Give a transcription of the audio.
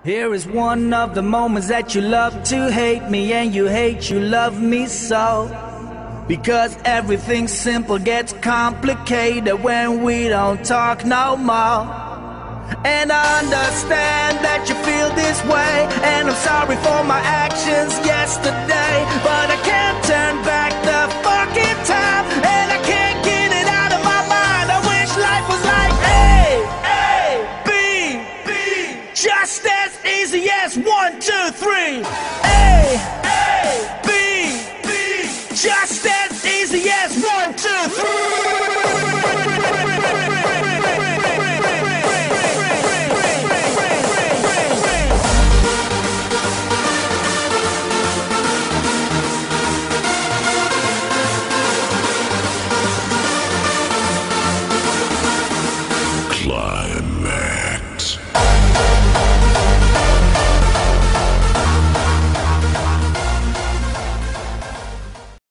Here is one of the moments that you love to hate me, and you hate you love me so. Because everything simple gets complicated when we don't talk no more. And I understand that you feel this way, and I'm sorry for my actions yesterday, but I can't turn back the fucking time, and I can't get it out of my mind. I wish life was like A, B, just as easy as 1, 2, 3. A, B, just as easy as 1, 2, 3.